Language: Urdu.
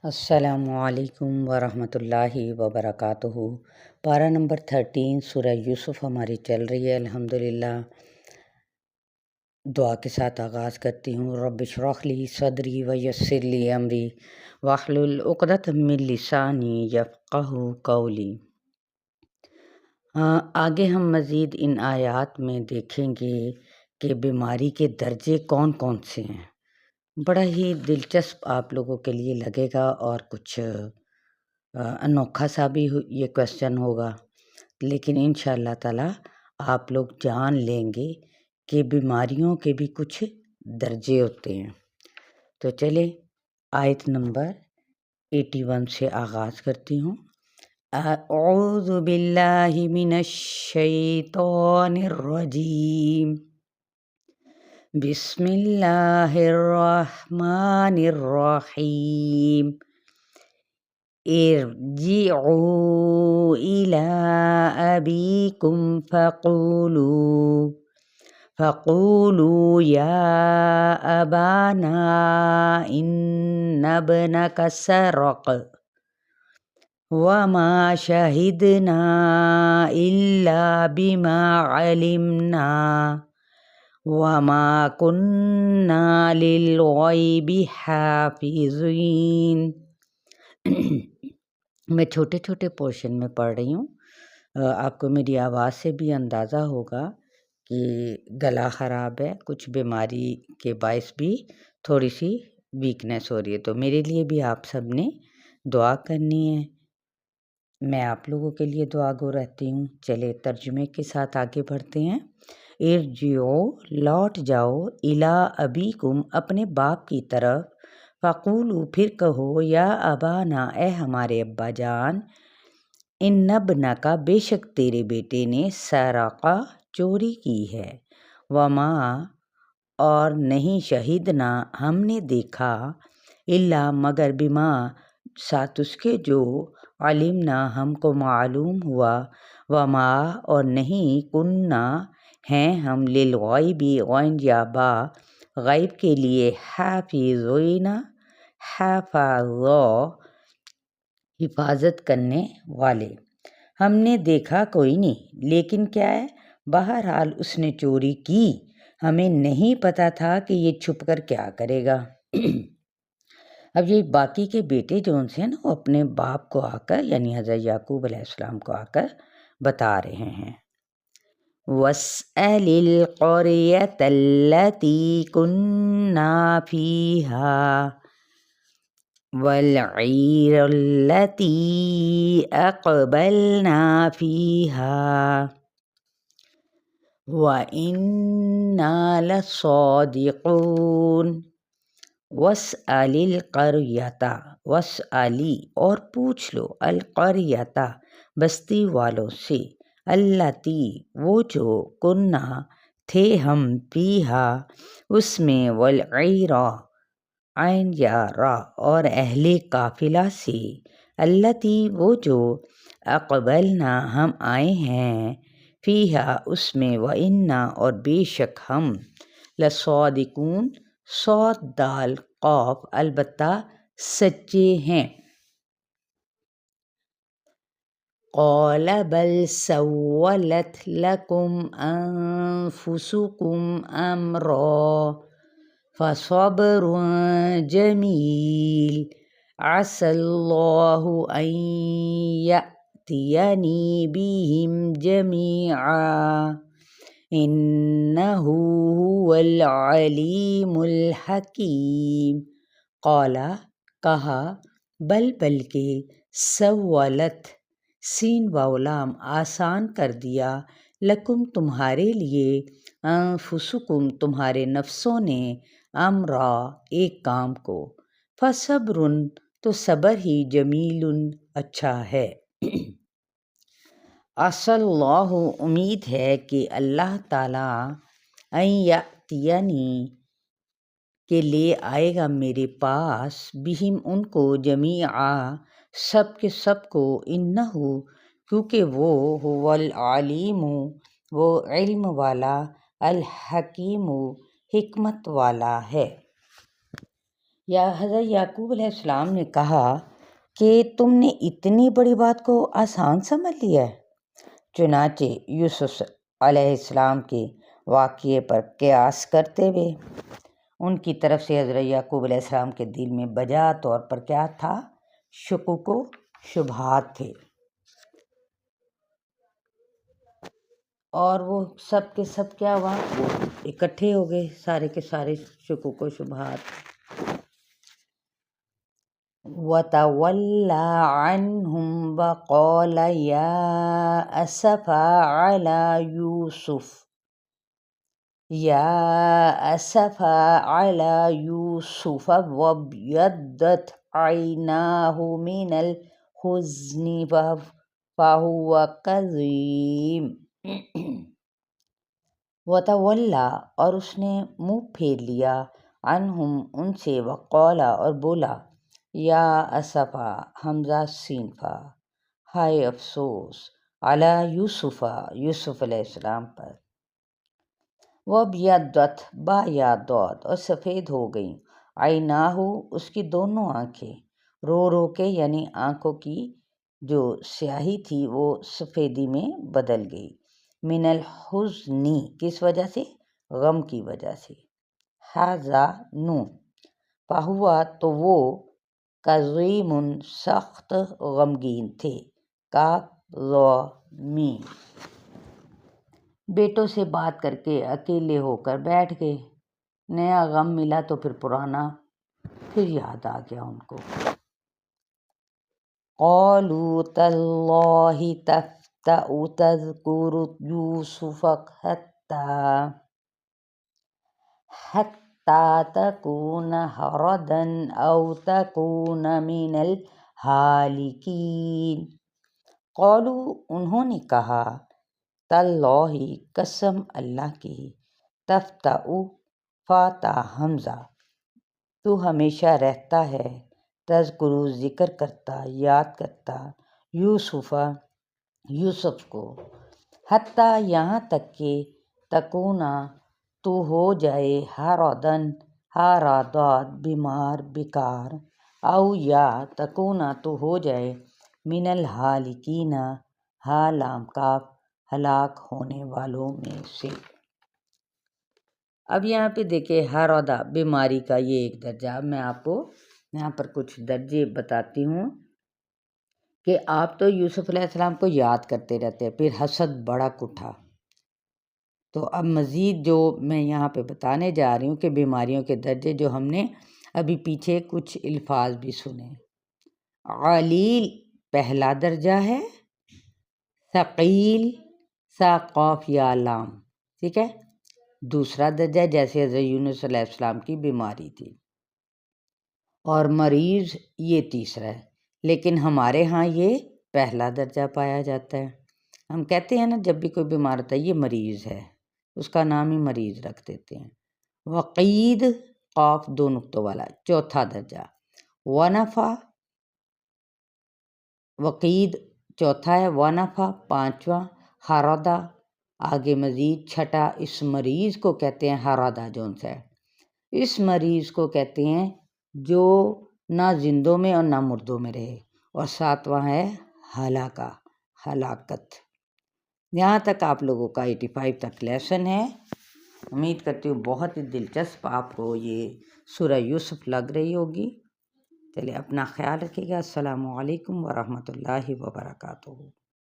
السلام علیکم ورحمۃ اللہ وبرکاتہ۔ پارہ نمبر 13 سورہ یوسف ہماری چل رہی ہے الحمدللہ۔ دعا کے ساتھ آغاز کرتی ہوں۔ رب اشرح لی صدری ویسر لی امری واحلل عقدۃ من لسانی یفقہوا قولی۔ آگے ہم مزید ان آیات میں دیکھیں گے کہ بیماری کے درجے کون کون سے ہیں۔ بڑا ہی دلچسپ آپ لوگوں کے لیے لگے گا اور کچھ انوکھا سا بھی یہ کویسچن ہوگا، لیکن انشاءاللہ تعالی آپ لوگ جان لیں گے کہ بیماریوں کے بھی کچھ درجے ہوتے ہیں۔ تو چلے آیت نمبر 81 سے آغاز کرتی ہوں۔ اعوذ باللہ من الشیطان الرجیم، بسم اللہ الرحمن الرحیم۔ ارجعوا الی ابیکم فقولوا یا ابانا ان ابنک سرق وما شہدنا الا بما علمنا وما كنا للغیب حافظین۔ میں چھوٹے چھوٹے پورشن میں پڑھ رہی ہوں، آپ کو میری آواز سے بھی اندازہ ہوگا کہ گلا خراب ہے، کچھ بیماری کے باعث بھی تھوڑی سی ویکنیس ہو رہی ہے، تو میرے لیے بھی آپ سب نے دعا کرنی ہے۔ میں آپ لوگوں کے لیے دعا گو رہتی ہوں۔ چلے ترجمے کے ساتھ آگے بڑھتے ہیں۔ ارجعوا لوٹ جاؤ، الی ابیکم اپنے باپ کی طرف، فقولوا پھر کہو، یا ابانا اے ہمارے ابا جان، ان ابنک بے شک تیرے بیٹے نے سرقہ چوری کی ہے، وما اور نہیں شہدنا ہم نے دیکھا، الا مگر بما ساتھ اس کے جو علمنا ہم کو معلوم ہوا، وما اور نہیں کننا ہیں ہم للغیب غین یا با غیب کے لیے حافظین حفاظ حفاظت کرنے والے، ہم نے دیکھا کوئی نہیں، لیکن کیا ہے بہرحال اس نے چوری کی، ہمیں نہیں پتہ تھا کہ یہ چھپ کر کیا کرے گا۔ اب یہ باقی کے بیٹے جو ان سے ہیں نا، وہ اپنے باپ کو آ کر یعنی حضرت یعقوب علیہ السلام کو آ کر بتا رہے ہیں۔ وَاسْأَلِ الْقَرْيَةَ الَّتِي كُنَّا فِيهَا وَالْعِيرَ الَّتِي أَقْبَلْنَا فِيهَا وَإِنَّا لَصَادِقُونَ۔ وَاسْأَلِ الْقَرْيَةَ وَاسْأَلِ اور پوچھ لو، القریۃ بستی والوں سے، التی وہ جو، کنّا تھے ہم، فیہا اس میں، والعیر عین یا را اور اہل قافلہ سے، التی وہ جو، اقبلنا ہم آئے ہیں، فیہا اس میں، وإنا اور بے شک ہم، لصادقون صاد دال قاف البتہ سچے ہیں۔ قال بل سولت لكم أنفسكم أمرا فصبر جميل عسى الله أن يأتيني بهم جميعا إنه هو العليم الحكيم۔ قال کہا، بل بلکہ، سولت سین واو لام آسان کر دیا، لکم تمہارے لیے، انفسکم تمہارے نفسوں نے، امرا ایک کام کو، فصبر تو صبر ہی، جمیل اچھا ہے۔ عسى اللہ امید ہے کہ اللہ تعالیٰ، ان یأتینی کہ لے آئے گا میرے پاس، بہم ان کو، جمیعا سب کے سب کو، انہو کیونکہ وہ، هو العلیم وہ علم والا، الحکیم حکمت والا ہے۔ یا حضرت یعقوب علیہ السلام نے کہا کہ تم نے اتنی بڑی بات کو آسان سمجھ لیا ہے۔ چنانچہ یوسف علیہ السلام کے واقعے پر قیاس کرتے ہوئے ان کی طرف سے حضرت یعقوب علیہ السلام کے دل میں بجا طور پر کیا تھا؟ شکوک و شبہات تھے، اور وہ سب کے سب کیا ہوا؟ وہ اکٹھے ہو گئے، سارے کے سارے شکوک و شبہات۔ وَتَوَلَّى عَنْهُمْ وَقَالَ يَا أَسَفَا عَلَى يُوسُفَ وَابْيَضَّتْ عَيْنَاهُ مِنَ الْحُزْنِ فَهُوَ كَظِيمٌ۔ وَتَوَلَّى، اور اس نے منہ پھیر لیا، عنہم، ان سے، وقالا، اور بولا، یا اسفا، حمزہ سین فا، ہائے افسوس، علی یوسف، یوسف علیہ السلام پر، وَابْيَضَّتْ، با یا ضاد، اور سفید ہو گئیں، عیناہ، اس کی دونوں آنکھیں، رو رو کے، یعنی آنکھوں کی جو سیاہی تھی وہ سفیدی میں بدل گئی، من الحزنی، کس وجہ سے؟ غم کی وجہ سے، حزن، فہوا، تو وہ، کظیم، سخت غمگین تھے، کظمی، بیٹوں سے بات کر کے اکیلے ہو کر بیٹھ گئے، نیا غم ملا تو پھر پرانا پھر یاد آ گیا ان کو۔ قالوا تاللہ تفتأ تذکر یوسف حتی تکون حردا او تکون من الہالکین۔ قالوا، انہوں نے کہا، تاللہ، قسم اللہ کی، تفتأ، فاتح حمزہ، تو ہمیشہ رہتا ہے، تذکر، ذکر کرتا، یاد کرتا، یوسف، یوسف کو، حتیٰ، یہاں تک کہ، تکونا، تو ہو جائے، حردن، حرادات، بیمار، بیکار، او یا تکونا، تو ہو جائے، من الہالکین، لام کاف، ہلاک ہونے والوں میں سے۔ اب یہاں پہ دیکھیں، حرادہ، بیماری کا یہ ایک درجہ۔ اب میں آپ کو یہاں پر کچھ درجے بتاتی ہوں کہ آپ تو یوسف علیہ السلام کو یاد کرتے رہتے ہیں، پھر حسد بڑا اٹھا، تو اب مزید جو میں یہاں پہ بتانے جا رہی ہوں کہ بیماریوں کے درجے، جو ہم نے ابھی پیچھے کچھ الفاظ بھی سنے۔ علیل پہلا درجہ ہے، ثقیل، سا قاف یا لام، ٹھیک ہے، دوسرا درجہ جیسے حضرت یونس علیہ السلام کی بیماری تھی، اور مریض یہ تیسرا ہے، لیکن ہمارے ہاں یہ پہلا درجہ پایا جاتا ہے۔ ہم کہتے ہیں نا جب بھی کوئی بیمار ہوتا ہے یہ مریض ہے، اس کا نام ہی مریض رکھ دیتے ہیں۔ وقید، قاف دو نقطوں والا، چوتھا درجہ۔ ونفع، وقید چوتھا ہے، ونفع پانچواں، حردہ آگے مزید چھٹا۔ اس مریض کو کہتے ہیں حردہ، جون سا ہے، اس مریض کو کہتے ہیں جو نہ زندوں میں اور نہ مردوں میں رہے، اور ساتواں ہے ہلاکہ، ہلاکت۔ یہاں تک آپ لوگوں کا 85 تک لیسن ہے۔ امید کرتی ہوں بہت ہی دلچسپ آپ کو یہ سورہ یوسف لگ رہی ہوگی۔ چلیے اپنا خیال رکھیے گا۔ السلام علیکم ورحمۃ اللہ وبرکاتہ۔